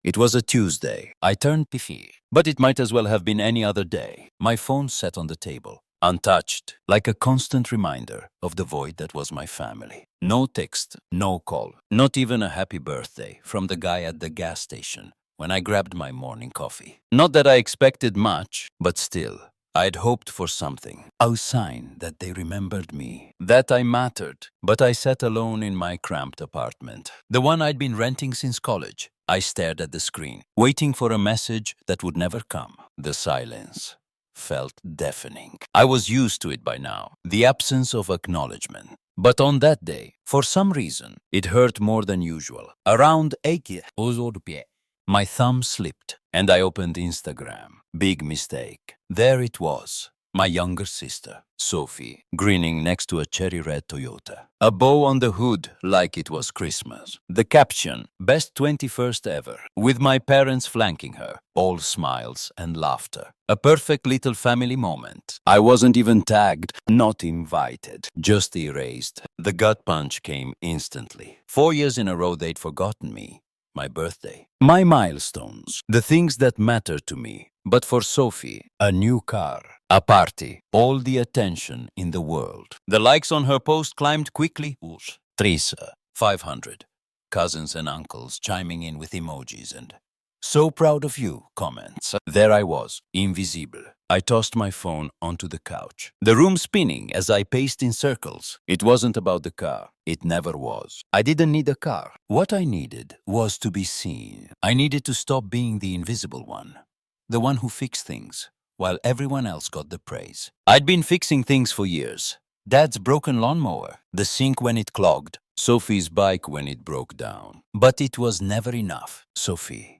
It was a Tuesday. I turned piffy, but it might as well have been any other day. My phone sat on the table, untouched, like a constant reminder of the void that was my family. No text, no call, not even a happy birthday from the guy at the gas station when I grabbed my morning coffee. Not that I expected much, but still, I'd hoped for something, a sign that they remembered me, that I mattered. But I sat alone in my cramped apartment, the one I'd been renting since college. I stared at the screen, waiting for a message that would never come. The silence felt deafening. I was used to it by now, the absence of acknowledgement. But on that day, for some reason, it hurt more than usual. Around 8 my thumb slipped and I opened Instagram. Big mistake. There it was. My younger sister, Sophie, grinning next to a cherry red Toyota. A bow on the hood like it was Christmas. The caption, best 21st ever, with my parents flanking her. All smiles and laughter. A perfect little family moment. I wasn't even tagged, not invited, just erased. The gut punch came instantly. 4 years in a row they'd forgotten me. My birthday, my milestones, the things that matter to me. But for Sophie, a new car, a party, all the attention in the world. The likes on her post climbed quickly. Teresa, 500. Cousins and uncles chiming in with emojis and "So proud of you" comments. There I was, invisible. I tossed my phone onto the couch, the room spinning as I paced in circles. It wasn't about the car. It never was. I didn't need a car. What I needed was to be seen. I needed to stop being the invisible one, the one who fixed things, while everyone else got the praise. I'd been fixing things for years. Dad's broken lawnmower, the sink when it clogged, Sophie's bike when it broke down. But it was never enough. Sophie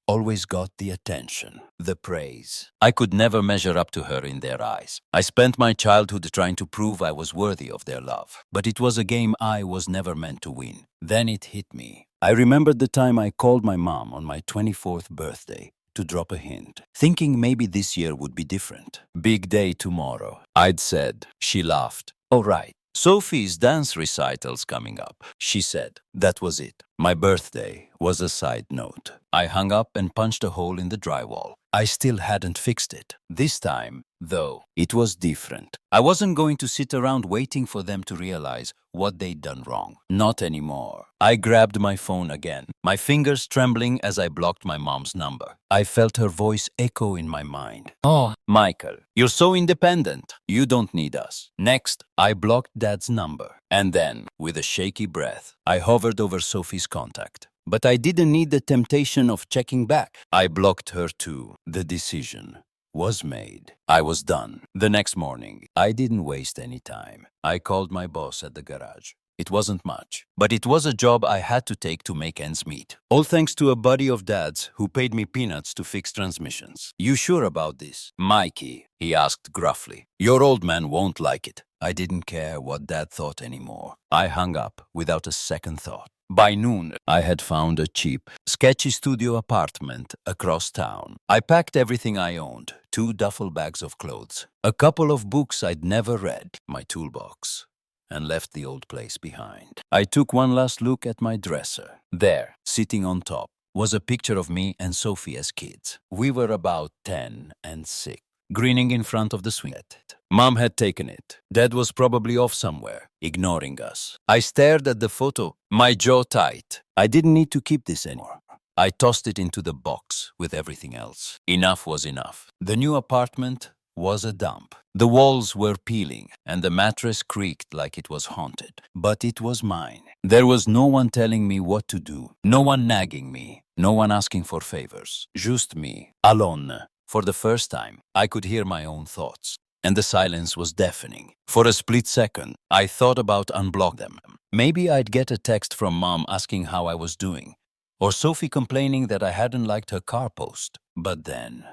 always got the attention, the praise. I could never measure up to her in their eyes. I spent my childhood trying to prove I was worthy of their love. But it was a game I was never meant to win. Then it hit me. I remembered the time I called my mom on my 24th birthday to drop a hint, thinking maybe this year would be different. Big day tomorrow, I'd said. She laughed. "Oh, right. Sophie's dance recital's coming up," she said. That was it. My birthday was a side note. I hung up and punched a hole in the drywall. I still hadn't fixed it. This time, though, it was different. I wasn't going to sit around waiting for them to realize what they'd done wrong. Not anymore. I grabbed my phone again, my fingers trembling as I blocked my mom's number. I felt her voice echo in my mind. "Oh, Michael, you're so independent. You don't need us." Next, I blocked Dad's number. And then, with a shaky breath, I hovered over Sophie's contact. But I didn't need the temptation of checking back. I blocked her too. The decision was made. I was done. The next morning, I didn't waste any time. I called my boss at the garage. It wasn't much, but it was a job I had to take to make ends meet. All thanks to a buddy of Dad's who paid me peanuts to fix transmissions. "You sure about this, Mikey?" he asked gruffly. "Your old man won't like it." I didn't care what Dad thought anymore. I hung up without a second thought. By noon, I had found a cheap, sketchy studio apartment across town. I packed everything I owned, 2 duffel bags of clothes, a couple of books I'd never read, my toolbox, and left the old place behind. I took one last look at my dresser. There, sitting on top, was a picture of me and Sophie as kids. We were about 10 and 6, grinning in front of the swing set. Mom had taken it. Dad was probably off somewhere, ignoring us. I stared at the photo, my jaw tight. I didn't need to keep this anymore. I tossed it into the box with everything else. Enough was enough. The new apartment was a dump. The walls were peeling, and the mattress creaked like it was haunted. But it was mine. There was no one telling me what to do, no one nagging me, no one asking for favors. Just me, alone. For the first time, I could hear my own thoughts. And the silence was deafening. For a split second, I thought about unblocking them. Maybe I'd get a text from Mom asking how I was doing, or Sophie complaining that I hadn't liked her car post. But then,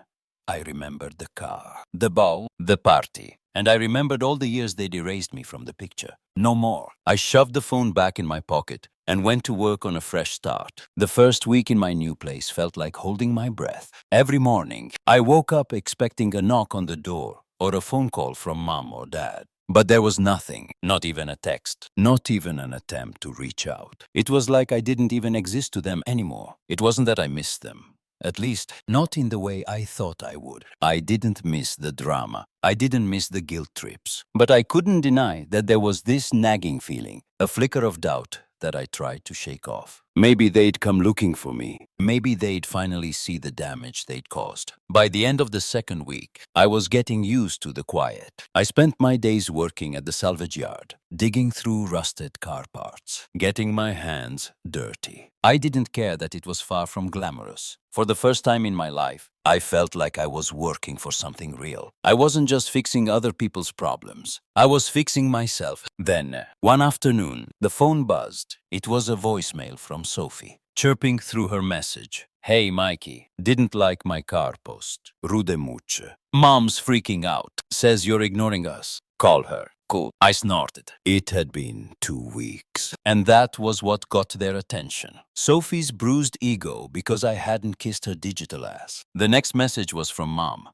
I remembered the car, the ball, the party, and I remembered all the years they'd erased me from the picture. No more. I shoved the phone back in my pocket and went to work on a fresh start. The first week in my new place felt like holding my breath. Every morning, I woke up expecting a knock on the door or a phone call from Mom or Dad. But there was nothing, not even a text, not even an attempt to reach out. It was like I didn't even exist to them anymore. It wasn't that I missed them. At least, not in the way I thought I would. I didn't miss the drama. I didn't miss the guilt trips. But I couldn't deny that there was this nagging feeling, a flicker of doubt that I tried to shake off. Maybe they'd come looking for me. Maybe they'd finally see the damage they'd caused. By the end of the second week, I was getting used to the quiet. I spent my days working at the salvage yard, digging through rusted car parts, getting my hands dirty. I didn't care that it was far from glamorous. For the first time in my life, I felt like I was working for something real. I wasn't just fixing other people's problems. I was fixing myself. Then, one afternoon, the phone buzzed. It was a voicemail from Sophie, chirping through her message. Hey, Mikey. Didn't like my car post. Rude much. Mom's freaking out. Says you're ignoring us. Call her. Cool. I snorted. It had been 2 weeks. And that was what got their attention. Sophie's bruised ego because I hadn't kissed her digital ass. The next message was from Mom,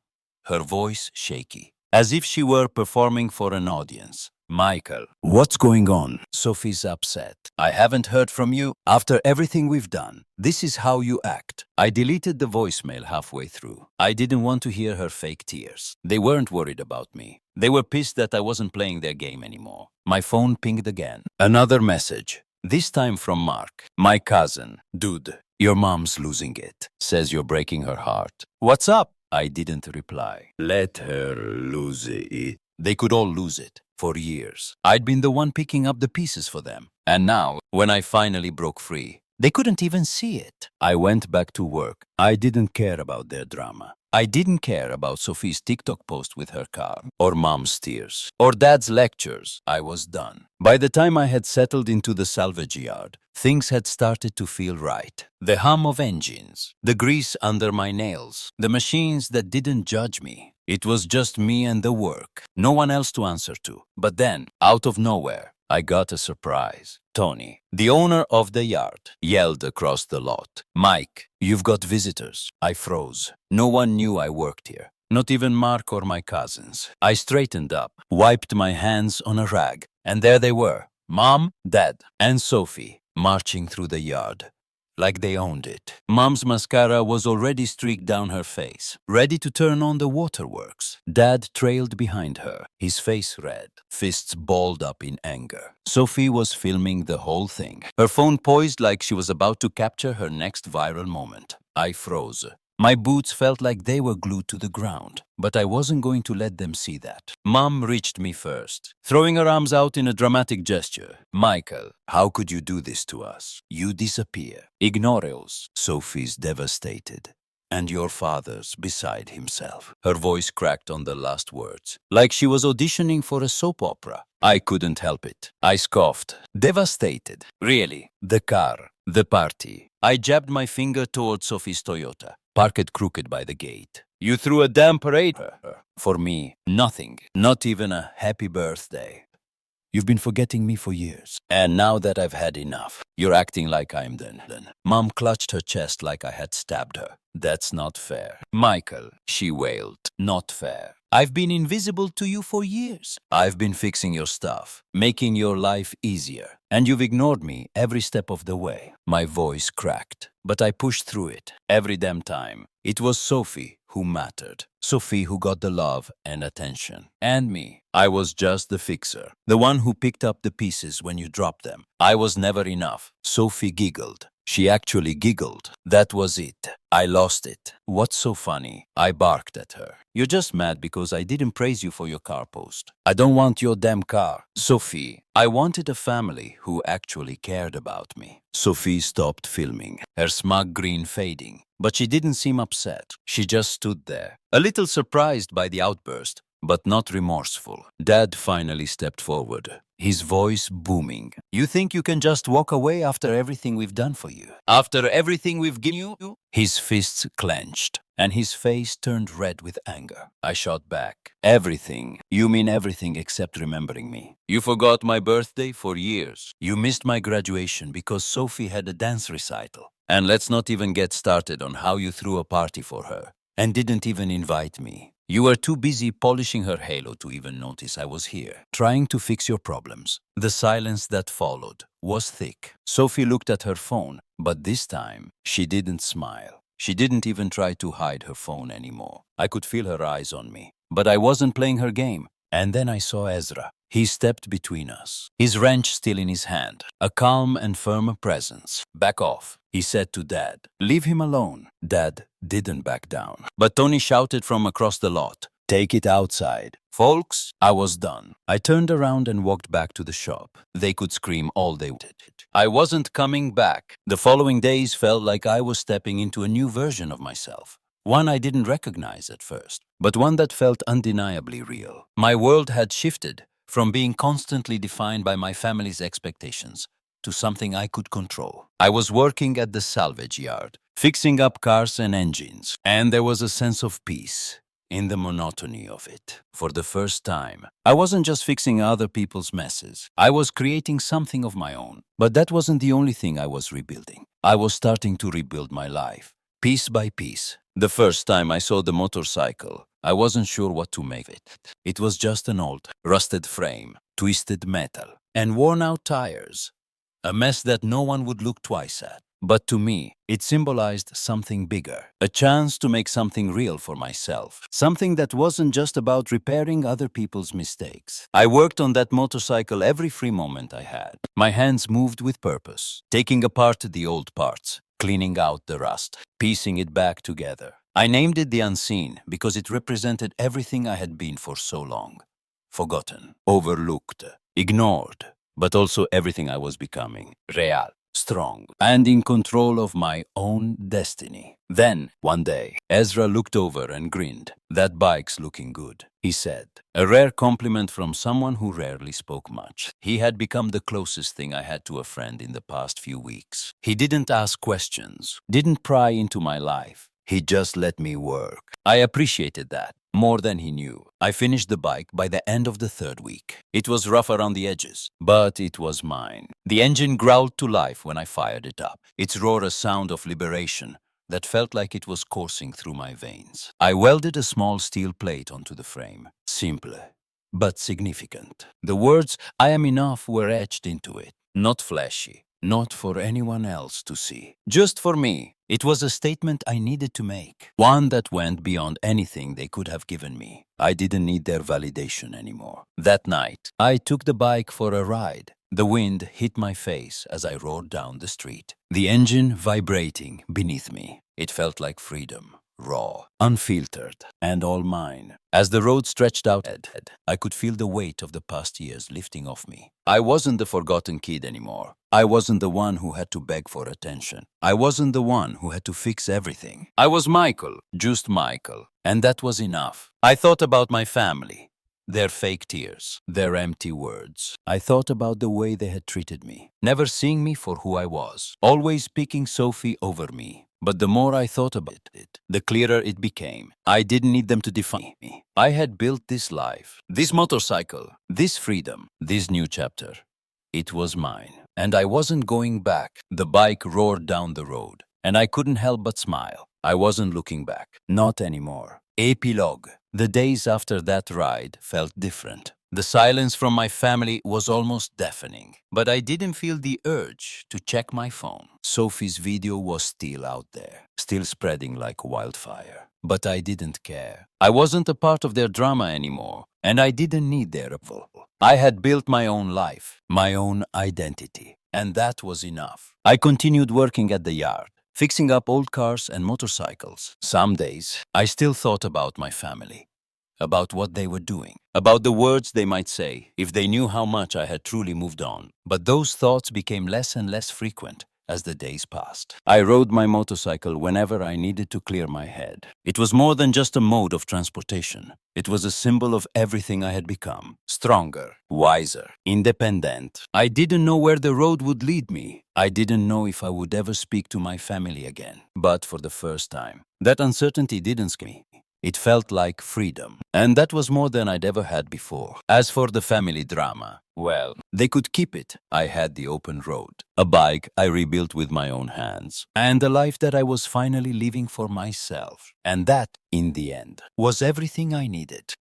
her voice shaky, as if she were performing for an audience. Michael, what's going on? Sophie's upset. I haven't heard from you. After everything we've done, this is how you act. I deleted the voicemail halfway through. I didn't want to hear her fake tears. They weren't worried about me. They were pissed that I wasn't playing their game anymore. My phone pinged again. Another message. This time from Mark, my cousin. Dude, your mom's losing it. Says you're breaking her heart. What's up? I didn't reply. Let her lose it. They could all lose it. For years, I'd been the one picking up the pieces for them. And now, when I finally broke free, they couldn't even see it. I went back to work. I didn't care about their drama. I didn't care about Sophie's TikTok post with her car, or Mom's tears, or Dad's lectures. I was done. By the time I had settled into the salvage yard, things had started to feel right. The hum of engines, the grease under my nails, the machines that didn't judge me. It was just me and the work, no one else to answer to. But then, out of nowhere, I got a surprise. Tony, the owner of the yard, yelled across the lot. Mike, you've got visitors. I froze. No one knew I worked here. Not even Mark or my cousins. I straightened up, wiped my hands on a rag, and there they were. Mom, Dad, and Sophie, marching through the yard. Like they owned it. Mom's mascara was already streaked down her face, ready to turn on the waterworks. Dad trailed behind her, his face red, fists balled up in anger. Sophie was filming the whole thing, her phone poised like she was about to capture her next viral moment. I froze. My boots felt like they were glued to the ground, but I wasn't going to let them see that. Mom reached me first, throwing her arms out in a dramatic gesture. Michael, how could you do this to us? You disappear. Ignore us. Sophie's devastated. And your father's beside himself. Her voice cracked on the last words, like she was auditioning for a soap opera. I couldn't help it. I scoffed. Devastated. Really? The car. The party. I jabbed my finger towards Sophie's Toyota, parked crooked by the gate. You threw a damn parade. For me, nothing. Not even a happy birthday. You've been forgetting me for years. And now that I've had enough, you're acting like I'm done. Mom clutched her chest like I had stabbed her. That's not fair. Michael, she wailed. Not fair. I've been invisible to you for years. I've been fixing your stuff, making your life easier. And you've ignored me every step of the way. My voice cracked, but I pushed through it every damn time. It was Sophie who mattered. Sophie who got the love and attention. And me. I was just the fixer. The one who picked up the pieces when you dropped them. I was never enough. Sophie giggled. She actually giggled. That was it. I lost it. What's so funny? I barked at her. You're just mad because I didn't praise you for your car post. I don't want your damn car. Sophie, I wanted a family who actually cared about me. Sophie stopped filming, her smug grin fading. But she didn't seem upset. She just stood there, a little surprised by the outburst, but not remorseful. Dad finally stepped forward, his voice booming. You think you can just walk away after everything we've done for you? After everything we've given you? His fists clenched, and his face turned red with anger. I shot back. Everything? You mean everything except remembering me? You forgot my birthday for years. You missed my graduation because Sophie had a dance recital. And let's not even get started on how you threw a party for her and didn't even invite me. You were too busy polishing her halo to even notice I was here, trying to fix your problems. The silence that followed was thick. Sophie looked at her phone, but this time she didn't smile. She didn't even try to hide her phone anymore. I could feel her eyes on me, but I wasn't playing her game. And then I saw Ezra. He stepped between us, his wrench still in his hand, a calm and firm presence. "Back off," he said to Dad. "Leave him alone." Dad didn't back down. But Tony shouted from across the lot, "Take it outside." Folks, I was done. I turned around and walked back to the shop. They could scream all they wanted. I wasn't coming back. The following days felt like I was stepping into a new version of myself. One I didn't recognize at first, but one that felt undeniably real. My world had shifted from being constantly defined by my family's expectations to something I could control. I was working at the salvage yard, fixing up cars and engines, and there was a sense of peace in the monotony of it. For the first time, I wasn't just fixing other people's messes. I was creating something of my own. But that wasn't the only thing I was rebuilding. I was starting to rebuild my life, piece by piece. The first time I saw the motorcycle, I wasn't sure what to make of it. It was just an old, rusted frame, twisted metal, and worn-out tires. A mess that no one would look twice at. But to me, it symbolized something bigger, a chance to make something real for myself, something that wasn't just about repairing other people's mistakes. I worked on that motorcycle every free moment I had. My hands moved with purpose, taking apart the old parts, cleaning out the rust, piecing it back together. I named it the Unseen because it represented everything I had been for so long. Forgotten, overlooked, ignored, but also everything I was becoming. Real, strong, and in control of my own destiny. Then, one day, Ezra looked over and grinned. "That bike's looking good," he said. A rare compliment from someone who rarely spoke much. He had become the closest thing I had to a friend in the past few weeks. He didn't ask questions, didn't pry into my life. He just let me work. I appreciated that more than he knew. I finished the bike by the end of the third week. It was rough around the edges, but it was mine. The engine growled to life when I fired it up. Its roar a sound of liberation that felt like it was coursing through my veins. I welded a small steel plate onto the frame. Simple, but significant. The words, "I am enough," were etched into it. Not flashy, not for anyone else to see. Just for me. It was a statement I needed to make. One that went beyond anything they could have given me. I didn't need their validation anymore. That night, I took the bike for a ride. The wind hit my face as I roared down the street. The engine vibrating beneath me. It felt like freedom. Raw, unfiltered, and all mine. As the road stretched out ahead, I could feel the weight of the past years lifting off me. I wasn't the forgotten kid anymore. I wasn't the one who had to beg for attention. I wasn't the one who had to fix everything. I was Michael, just Michael, and that was enough. I thought about my family. Their fake tears, their empty words. I thought about the way they had treated me, never seeing me for who I was, always picking Sophie over me. But the more I thought about it, the clearer it became. I didn't need them to define me. I had built this life, this motorcycle, this freedom, this new chapter. It was mine, and I wasn't going back. The bike roared down the road, and I couldn't help but smile. I wasn't looking back, not anymore. Epilogue. The days after that ride felt different. The silence from my family was almost deafening, but I didn't feel the urge to check my phone. Sophie's video was still out there, still spreading like wildfire. But I didn't care. I wasn't a part of their drama anymore, and I didn't need their approval. I had built my own life, my own identity, and that was enough. I continued working at the yard, fixing up old cars and motorcycles. Some days, I still thought about my family, about what they were doing, about the words they might say if they knew how much I had truly moved on. But those thoughts became less and less frequent as the days passed. I rode my motorcycle whenever I needed to clear my head. It was more than just a mode of transportation. It was a symbol of everything I had become. Stronger, wiser, independent. I didn't know where the road would lead me. I didn't know if I would ever speak to my family again. But for the first time, that uncertainty didn't scare me. It felt like freedom, and that was more than I'd ever had before. As for the family drama, Well, they could keep it. I had the open road, a bike I rebuilt with my own hands, and a life that I was finally living for myself. And that, in the end, was everything I needed.